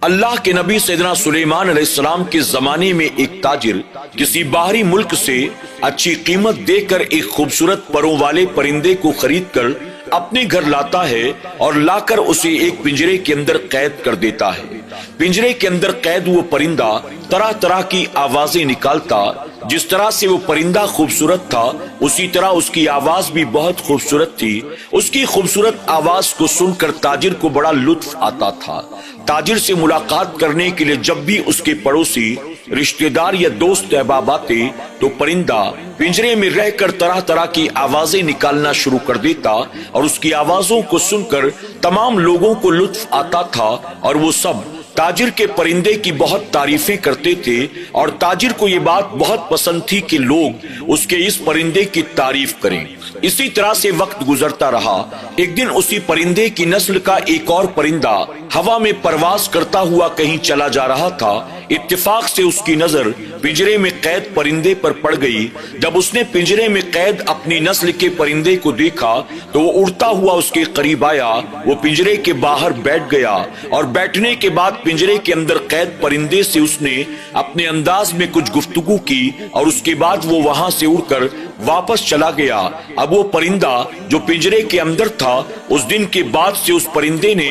اللہ کے نبی سیدنا سلیمان علیہ السلام کے زمانے میں ایک تاجر کسی باہری ملک سے اچھی قیمت دے کر ایک خوبصورت پروں والے پرندے کو خرید کر اپنے گھر لاتا ہے اور لا کر اسے ایک پنجرے کے اندر قید کر دیتا ہے۔ پنجرے کے اندر قید وہ پرندہ طرح طرح کی آوازیں نکالتا، جس طرح سے وہ پرندہ خوبصورت تھا اسی طرح اس کی آواز بھی بہت خوبصورت تھی۔ اس کی خوبصورت آواز کو سن کر تاجر کو بڑا لطف آتا تھا۔ تاجر سے ملاقات کرنے کے لیے جب بھی اس کے پڑوسی، رشتہ دار یا دوست احباب آتے تو پرندہ پنجرے میں رہ کر طرح طرح کی آوازیں نکالنا شروع کر دیتا اور اس کی آوازوں کو سن کر تمام لوگوں کو لطف آتا تھا اور وہ سب تاجر کے پرندے کی بہت تعریفیں کرتے تھے اور تاجر کو یہ بات بہت پسند تھی کہ لوگ اس کے اس پرندے کی تعریف کریں۔ اسی طرح سے وقت گزرتا رہا۔ ایک دن اسی پرندے کی نسل کا ایک اور پرندہ ہوا میں پرواز کرتا ہوا کہیں چلا جا رہا تھا۔ اتفاق سے اس کی نظر پنجرے میں قید پرندے پر پڑ گئی۔ جب اس نے پنجرے میں قید اپنی نسل کے پرندے کو دیکھا تو وہ اڑتا ہوا اس کے قریب آیا۔ وہ پنجرے کے باہر بیٹھ گیا اور بیٹھنے کے بعد پنجرے کے اندر قید پرندے سے اس نے اپنے انداز میں کچھ گفتگو کی اور اس کے بعد وہ وہاں سے اڑ کر واپس چلا گیا۔ اب وہ پرندہ جو پنجرے کے اندر تھا، اس دن کے بعد سے اس پرندے نے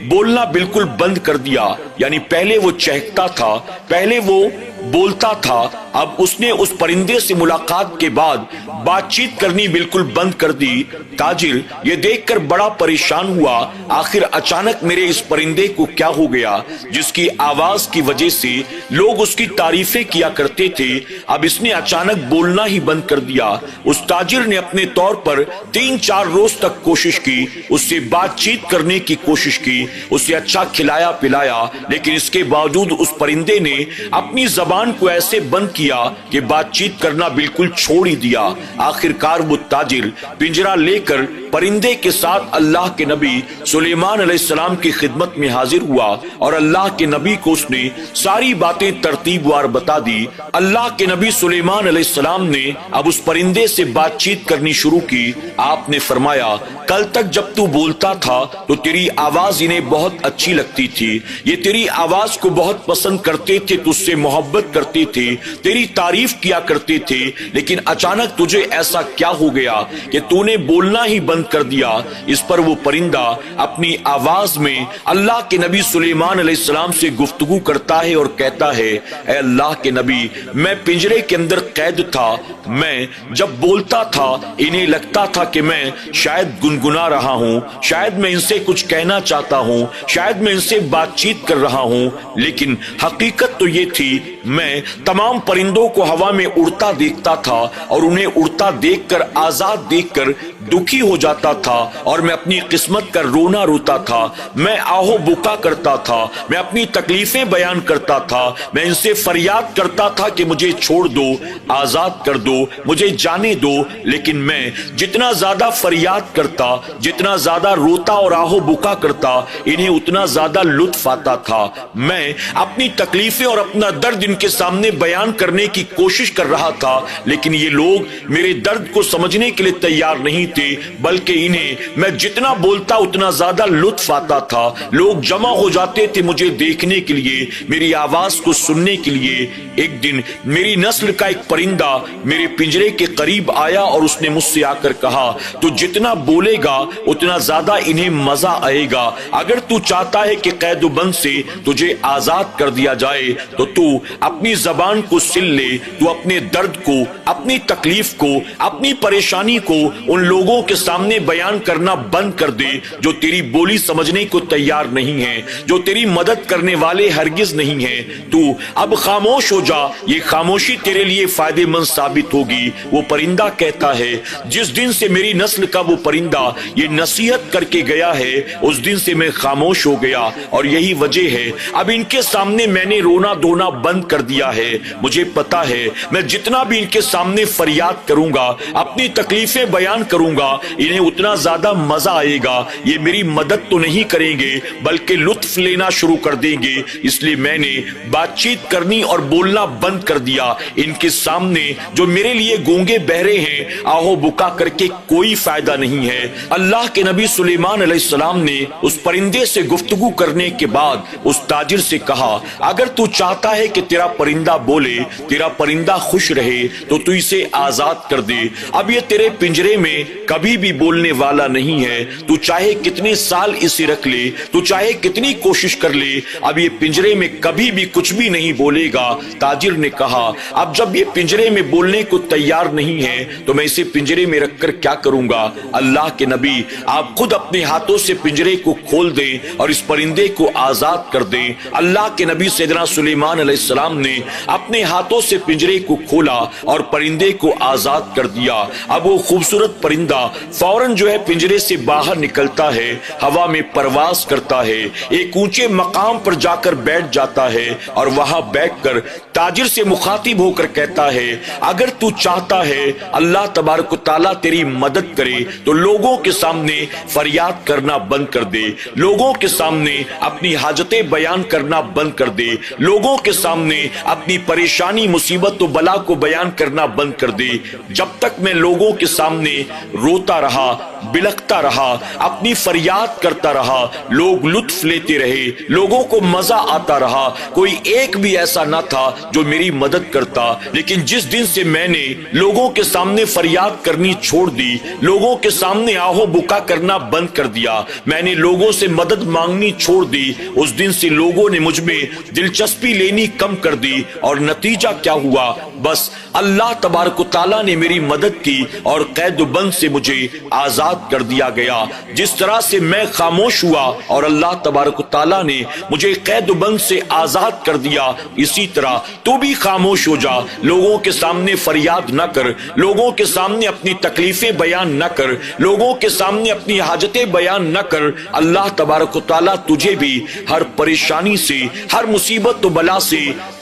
بولنا بالکل بند کر دیا۔ یعنی پہلے وہ چہکتا تھا، پہلے وہ بولتا تھا، اب اس نے اس پرندے سے ملاقات کے بعد بات چیت کرنی بالکل بند کر دی۔ تاجر یہ دیکھ کر بڑا پریشان ہوا، آخر اچانک میرے اس پرندے کو کیا ہو گیا جس کی آواز کی وجہ سے لوگ اس کی تعریفیں کیا کرتے تھے، اب اس نے اچانک بولنا ہی بند کر دیا۔ اس تاجر نے اپنے طور پر 3-4 روز تک کوشش کی، اس سے بات چیت کرنے کی کوشش کی، اسے اچھا کھلایا پلایا، لیکن اس کے باوجود اس پرندے نے اپنی زبان کو ایسے بند کیا کہ بات چیت کرنا بالکل چھوڑ ہی دیا۔ آخر کار وہ تاجر پنجرہ لے کر پرندے کے ساتھ اللہ کے نبی سلیمان علیہ السلام کی خدمت میں حاضر ہوا اور اللہ کے نبی کو اس نے ساری باتیں ترتیب وار بتا دی۔ اللہ کے نبی سلیمان علیہ السلام نے اب اس پرندے سے بات چیت کرنی شروع کی۔ آپ نے فرمایا، کل تک جب تو بولتا تھا تو تیری آواز انہیں بہت اچھی لگتی تھی، یہ تیری آواز کو بہت پسند کرتے تھے، تجھ سے محبت کرتے تھے، تیری تعریف کیا کرتے تھے، لیکن اچانک تجھے ایسا کیا ہو گیا کہ تو نے بولنا ہی بند کر دیا۔ اس پر وہ پرندہ اپنی آواز میں اللہ کے نبی سلیمان علیہ السلام سے گفتگو کرتا ہے اور کہتا ہے، اے اللہ کے نبی، میں پنجرے کے اندر قید تھا، میں جب بولتا تھا انہیں لگتا تھا کہ میں شاید گنگنا رہا ہوں، شاید میں ان سے کچھ کہنا چاہتا ہوں، شاید میں ان سے بات چیت کر رہا ہوں، لیکن حقیقت تو یہ تھی میں تمام پرندوں کو ہوا میں اڑتا دیکھتا تھا اور انہیں اڑتا دیکھ کر، آزاد دیکھ کر دکھی ہو جاتا تھا اور میں اپنی قسمت کا رونا روتا تھا، میں آہو بکا کرتا تھا، میں اپنی تکلیفیں بیان کرتا تھا، میں ان سے فریاد کرتا تھا کہ مجھے چھوڑ دو، آزاد کر دو، مجھے جانے دو، لیکن میں جتنا زیادہ فریاد کرتا، جتنا زیادہ روتا اور آہو بکا کرتا، انہیں اتنا زیادہ لطف آتا تھا۔ میں اپنی تکلیفیں اور اپنا درد ان کے سامنے بیان کرنے کی کوشش کر رہا تھا، لیکن یہ لوگ میرے درد کو سمجھنے کے لیے تیار نہیں تھے، بلکہ انہیں میں جتنا بولتا اتنا زیادہ لطف آتا تھا۔ لوگ جمع ہو جاتے تھے مجھے دیکھنے کے لیے، میری آواز کو سننے کے لیے۔ ایک دن میری نسل کا ایک پرندہ میرے پنجرے کے قریب آیا اور اس نے مجھ سے آ کر کہا، تو جتنا بولے گا اتنا زیادہ انہیں مزہ آئے گا، اگر تو چاہتا ہے کہ قید و بند سے تجھے آزاد کر دیا جائے تو تو اپنی زبان کو سل لے، تو اپنے درد کو، اپنی تکلیف کو، اپنی پریشانی کو ان لوگوں کے سامنے بیان کرنا بند کر دے جو تیری بولی سمجھنے کو تیار نہیں ہیں، جو تیری مدد کرنے والے ہرگز نہیں ہیں۔ تو اب خاموش ہو جا، یہ خاموشی تیرے لیے فائدے مند ثابت ہوگی۔ وہ پرندہ کہتا ہے، جس دن سے میری نسل کا وہ پرندہ یہ نصیحت کر کے گیا ہے اس دن سے میں خاموش ہو گیا، اور یہی وجہ ہے اب ان کے سامنے میں نے رونا دھونا بند کر دیا ہے۔ مجھے پتا ہے میں جتنا بھی ان کے سامنے فریاد کروں گا، اپنی تکلیفیں بیان کروں کروں گا انہیں اتنا زیادہ مزہ آئے گا، یہ میری مدد تو نہیں کریں گے بلکہ لطف لینا شروع کر دیں گے، اس لیے میں نے بات چیت کرنی اور بولنا بند کر دیا۔ ان کے سامنے جو میرے لیے گونگے بہرے ہیں آہو بکا کر کے کوئی فائدہ نہیں ہے۔ اللہ کے نبی سلیمان علیہ السلام نے اس پرندے سے گفتگو کرنے کے بعد اس تاجر سے کہا اگر تو چاہتا ہے کہ تیرا پرندہ بولے، تیرا پرندہ خوش رہے تو تو اسے آزاد کر دے۔ اب یہ تیرے پنجرے میں کبھی بھی بولنے والا نہیں ہے، تو چاہے کتنے سال اسے رکھ لے، تو چاہے کتنی کوشش کر لے، اب یہ پنجرے میں کبھی بھی کچھ بھی نہیں بولے گا۔ تاجر نے کہا اب جب یہ پنجرے میں بولنے کو تیار نہیں ہے تو میں اسے پنجرے میں رکھ کر کیا کروں گا؟ اللہ کے نبی آپ خود اپنے ہاتھوں سے پنجرے کو کھول دیں اور اس پرندے کو آزاد کر دیں۔ اللہ کے نبی سیدنا سلیمان علیہ السلام نے اپنے ہاتھوں سے پنجرے کو کھولا اور پرندے کو آزاد کر دیا۔ اب وہ خوبصورت پرندہ فوراً جو ہے پنجرے سے باہر نکلتا ہے، ہوا میں پرواز کرتا ہے، ایک اونچے مقام پر جا کر بیٹھ جاتا ہے اور وہاں بیٹھ کر تاجر سے مخاطب ہو کر کہتا ہے اگر تو چاہتا ہے اللہ تبارک و تعالیٰ تیری مدد کرے تو لوگوں کے سامنے فریاد کرنا بند کر دے، لوگوں کے سامنے اپنی حاجتیں بیان کرنا بند کر دے، لوگوں کے سامنے اپنی پریشانی مصیبت و بلا کو بیان کرنا بند کر دے۔ جب تک میں لوگوں کے سامنے روتا رہا، بلکتا رہا، اپنی فریاد کرتا رہا، لوگ لطف لیتے رہے، لوگوں کو مزہ آتا رہا، کوئی ایک بھی ایسا نہ تھا جو میری مدد کرتا۔ لیکن جس دن سے میں نے لوگوں کے سامنے فریاد کرنی چھوڑ دی، لوگوں کے سامنے آہو بکا کرنا بند کر دیا، میں نے لوگوں سے مدد مانگنی چھوڑ دی، اس دن سے لوگوں نے مجھ میں دلچسپی لینی کم کر دی، اور نتیجہ کیا ہوا؟ بس اللہ تبارک و تعالیٰ نے میری مدد کی اور قید و بند سے مجھے آزاد کر دیا گیا۔ جس طرح سے میں خاموش ہوا اور اللہ تبارک و تعالیٰ نے مجھے قید و بند سے آزاد کر دیا، اسی طرح تو بھی خاموش ہو جا، لوگوں کے سامنے فریاد نہ کر، لوگوں کے سامنے اپنی تکلیفیں بیان نہ کر، لوگوں کے سامنے اپنی حاجتیں بیان نہ کر۔ اللہ تبارک و تعالیٰ تجھے بھی ہر پریشانی سے، ہر مصیبت و بلا سے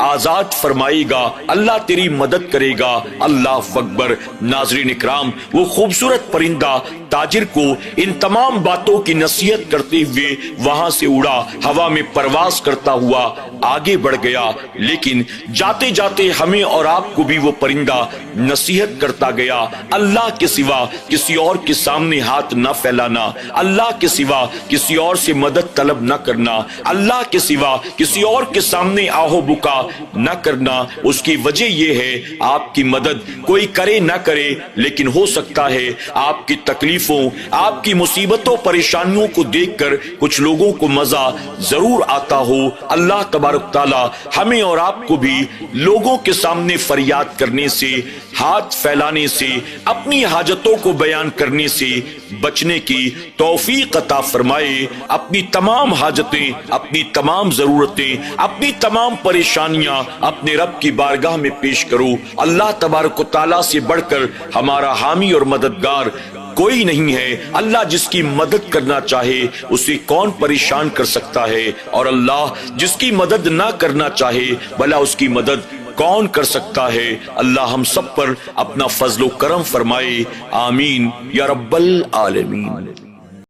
آزاد فرمائے گا، اللہ تیری مدد کرے گا۔ اللہ اکبر۔ ناظرین اکرام، وہ خوبصورت پرندہ تاجر کو ان تمام باتوں کی نصیحت کرتے ہوئے وہاں سے اڑا، ہوا میں پرواز کرتا ہوا آگے بڑھ گیا، لیکن جاتے جاتے ہمیں اور آپ کو بھی وہ پرندہ نصیحت کرتا گیا اللہ کے سوا کسی اور کے سامنے ہاتھ نہ پھیلانا، اللہ کے سوا کسی اور سے مدد طلب نہ کرنا، اللہ کے سوا کسی اور کے سامنے آہو بکا نہ کرنا۔ اس کی وجہ یہ ہے آپ کی مدد کوئی کرے نہ کرے، لیکن ہو سکتا ہے آپ کی تکلیفوں، آپ کی مصیبتوں پریشانیوں کو دیکھ کر کچھ لوگوں کو مزہ ضرور آتا ہو۔ اللہ تبارک تعالیٰ ہمیں اور آپ کو بھی لوگوں کے سامنے فریاد کرنے سے، ہاتھ پھیلانے سے، اپنی حاجتوں کو بیان کرنے سے بچنے کی توفیق عطا فرمائے۔ اپنی تمام حاجتیں، اپنی تمام ضرورتیں، اپنی تمام پریشانیاں اپنے رب کی بارگاہ میں پیش کرو۔ اللہ تبارک و تعالیٰ سے بڑھ کر ہمارا حامی اور مددگار کوئی نہیں ہے۔ اللہ جس کی مدد کرنا چاہے اسے کون پریشان کر سکتا ہے، اور اللہ جس کی مدد نہ کرنا چاہے بھلا اس کی مدد کون کر سکتا ہے۔ اللہ ہم سب پر اپنا فضل و کرم فرمائے، آمین یا رب العالمین۔